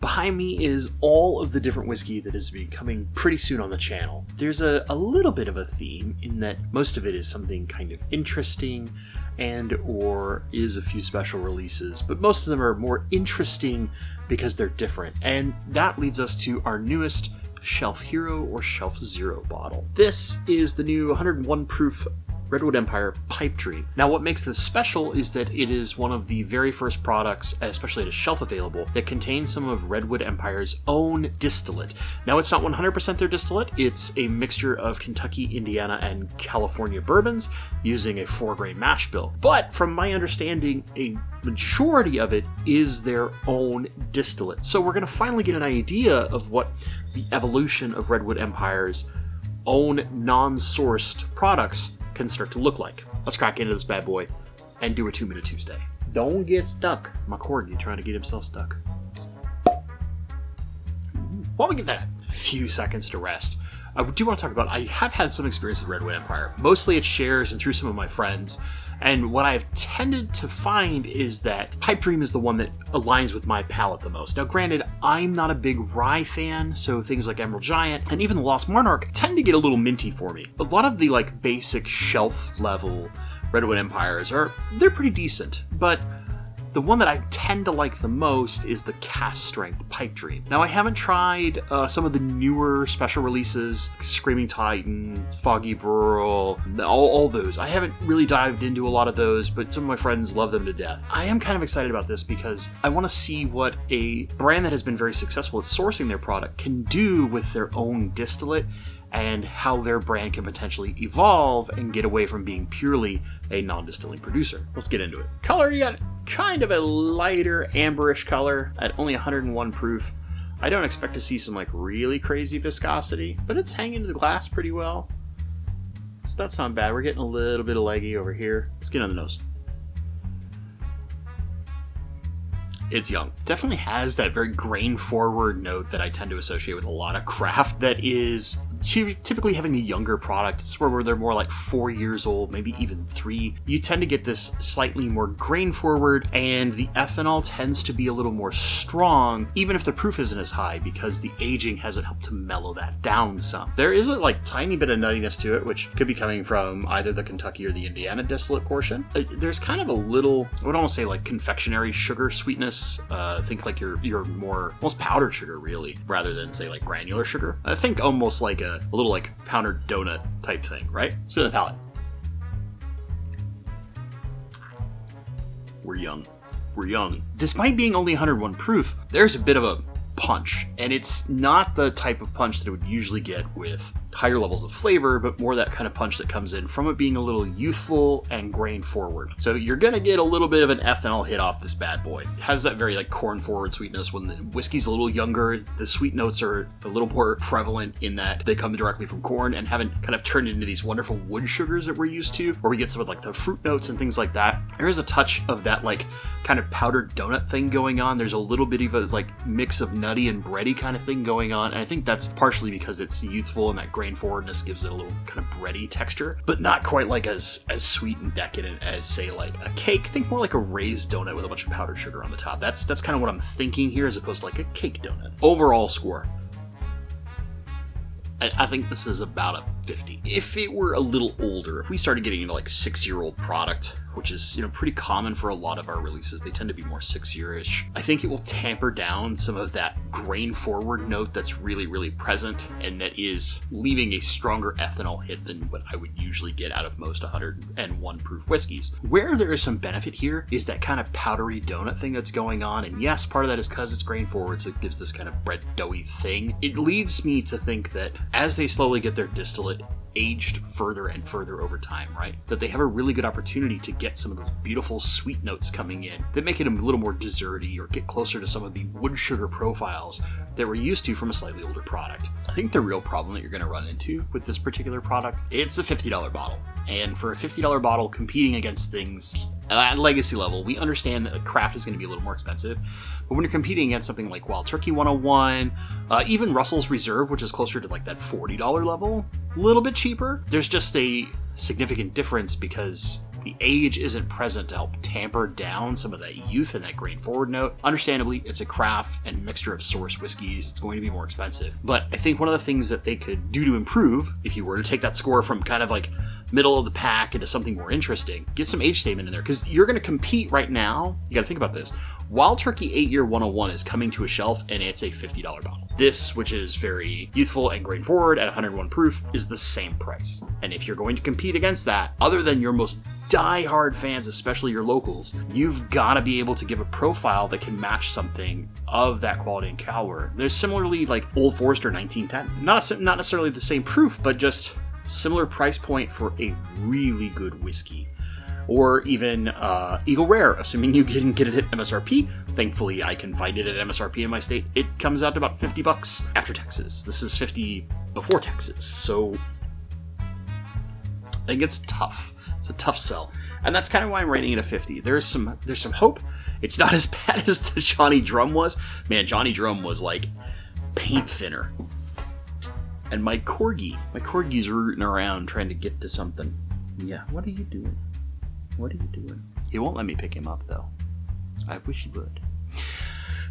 Behind me is all of the different whiskey that is coming pretty soon on the channel. There's a little bit of a theme in that most of it is something kind of interesting and or is a few special releases, but most of them are more interesting because they're different. And that leads us to our newest Shelf Hero or Shelf Zero bottle. This is the new 101 proof Redwood Empire Pipe Dream. Now what makes this special is that it is one of the very first products, especially at a shelf available, that contains some of Redwood Empire's own distillate. Now it's not 100% their distillate, it's a mixture of Kentucky, Indiana, and California bourbons using a 4-grain mash bill. But from my understanding, a majority of it is their own distillate. So we're going to finally get an idea of what the evolution of Redwood Empire's own non-sourced products can start to look like. Let's crack into this bad boy and do a 2-Minute Tuesday. Don't get stuck. My corgi trying to get himself stuck. While we give that a few seconds to rest, I do want to talk about, I have had some experience with Redwood Empire, mostly at shares and through some of my friends. And what I've tended to find is that Pipe Dream is the one that aligns with my palate the most. Now granted, I'm not a big rye fan, so things like Emerald Giant and even the Lost Monarch tend to get a little minty for me. A lot of the basic shelf level Redwood Empires they're pretty decent, but the one that I tend to like the most is the cast strength Pipe Dream. Now I haven't tried some of the newer special releases, Screaming Titan, Foggy Burl, all those. I haven't really dived into a lot of those, but some of my friends love them to death. I am kind of excited about this because I want to see what a brand that has been very successful at sourcing their product can do with their own distillate, and how their brand can potentially evolve and get away from being purely a non-distilling producer. Let's get into it. Color, you got kind of a lighter amberish color at only 101 proof. I don't expect to see some really crazy viscosity, but it's hanging to the glass pretty well. So that's not bad. We're getting a little bit of leggy over here. Let's get on the nose. It's young. Definitely has that very grain-forward note that I tend to associate with a lot of craft that is typically having a younger product. It's where they're more like 4 years old, maybe even 3. You tend to get this slightly more grain-forward, and the ethanol tends to be a little more strong, even if the proof isn't as high, because the aging hasn't helped to mellow that down some. There is a tiny bit of nuttiness to it, which could be coming from either the Kentucky or the Indiana distillate portion. There's kind of a little, I would almost say confectionery sugar sweetness. Think your more almost powdered sugar, really, rather than say granular sugar. I think almost like a little powdered donut type thing, right? So the palate. We're young. Despite being only 101 proof, there's a bit of a punch, and it's not the type of punch that it would usually get with higher levels of flavor, but more that kind of punch that comes in from it being a little youthful and grain forward. So you're gonna get a little bit of an ethanol hit off this bad boy. It has that very corn forward sweetness. When the whiskey's a little younger, the sweet notes are a little more prevalent in that they come directly from corn and haven't kind of turned into these wonderful wood sugars that we're used to, where we get some of the fruit notes and things like that. There is a touch of that kind of powdered donut thing going on. There's a little bit of a mix of nutty and bready kind of thing going on, and I think that's partially because it's youthful and that grain forwardness gives it a little kind of bready texture, but not quite as sweet and decadent as say a cake. Think more like a raised donut with a bunch of powdered sugar on the top. That's kind of what I'm thinking here, as opposed to a cake donut. Overall score, I think this is about a 50. If it were a little older, if we started getting into 6-year-old product, which is pretty common for a lot of our releases, they tend to be more 6-year-ish, I think it will tamper down some of that grain forward note that's really, really present, and that is leaving a stronger ethanol hit than what I would usually get out of most 101 proof whiskeys. Where there is some benefit here is that kind of powdery donut thing that's going on, and yes, part of that is because it's grain forward, so it gives this kind of bread doughy thing. It leads me to think that as they slowly get their distillate aged further and further over time, right? That they have a really good opportunity to get some of those beautiful sweet notes coming in that make it a little more desserty or get closer to some of the wood sugar profiles that we're used to from a slightly older product. I think the real problem that you're going to run into with this particular product, it's a $50 bottle. And for a $50 bottle competing against things at legacy level, we understand that craft is going to be a little more expensive. But when you're competing against something like Wild Turkey 101, even Russell's Reserve, which is closer to that $40 level, a little bit cheaper, there's just a significant difference because The age isn't present to help tamper down some of that youth and that grain forward note. Understandably, it's a craft and mixture of source whiskeys. It's going to be more expensive. But I think one of the things that they could do to improve, if you were to take that score from kind of like middle of the pack into something more interesting, get some age statement in there, because you're going to compete right now. You got to think about this. Wild Turkey 8-Year 101 is coming to a shelf, and it's a $50 bottle. This, which is very youthful and grain forward at 101 proof, is the same price. And if you're going to compete against that, other than your most die-hard fans, especially your locals, you've got to be able to give a profile that can match something of that quality and caliber. There's similarly like Old Forester 1910. Not necessarily the same proof, but just similar price point for a really good whiskey. Or even Eagle Rare, assuming you can get it at MSRP. Thankfully, I can find it at MSRP in my state. It comes out to about $50 after taxes. This is $50 before taxes, so I think it's tough. It's a tough sell, and that's kind of why I'm rating it a 50. There's some hope. It's not as bad as the Johnny Drum was. Man, Johnny Drum was like paint thinner. And my corgi's rooting around trying to get to something. Yeah, what are you doing? What are you doing? He won't let me pick him up, though. I wish he would.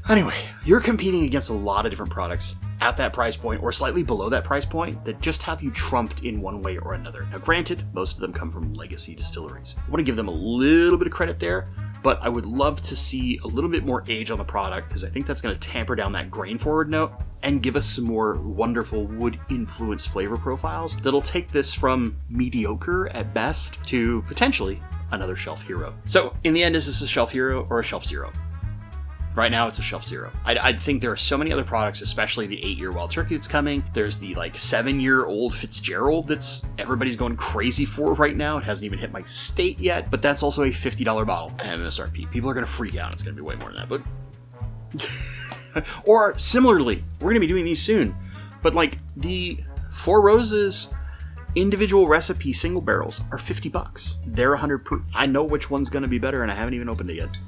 Anyway, you're competing against a lot of different products at that price point or slightly below that price point that just have you trumped in one way or another. Now, granted, most of them come from legacy distilleries. I want to give them a little bit of credit there, but I would love to see a little bit more age on the product because I think that's going to tamper down that grain forward note and give us some more wonderful wood-influenced flavor profiles that'll take this from mediocre at best to potentially another shelf hero. So, in the end, is this a shelf hero or a shelf zero? Right now, it's a shelf zero. I think there are so many other products, especially the 8-Year Wild Turkey that's coming. There's the 7-year-old Fitzgerald that's everybody's going crazy for right now. It hasn't even hit my state yet, but that's also a $50 bottle at MSRP. People are going to freak out. It's going to be way more than that, but or similarly, we're going to be doing these soon, but the Four Roses individual recipe single barrels are $50. They're 100 proof. I know which one's going to be better, and I haven't even opened it yet.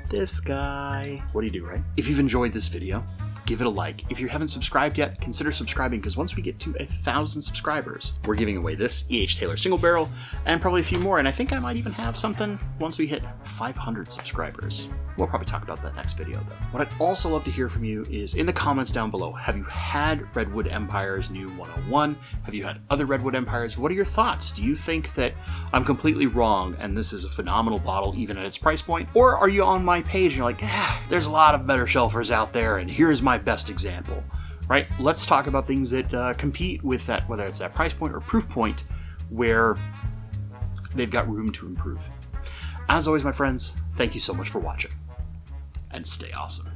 This guy. What do you do, right? If you've enjoyed this video, give it a like. If you haven't subscribed yet, consider subscribing, because once we get to 1,000 subscribers, we're giving away this E.H. Taylor single barrel and probably a few more, and I think I might even have something once we hit 500 subscribers. We'll probably talk about that next video, though. What I'd also love to hear from you is in the comments down below. Have you had Redwood Empire's new 101? Have you had other Redwood Empires? What are your thoughts? Do you think that I'm completely wrong and this is a phenomenal bottle even at its price point? Or are you on my page and you're like, there's a lot of better shelfers out there and here's my best example, right? Let's talk about things that compete with that, whether it's that price point or proof point where they've got room to improve. As always, my friends, thank you so much for watching, and stay awesome.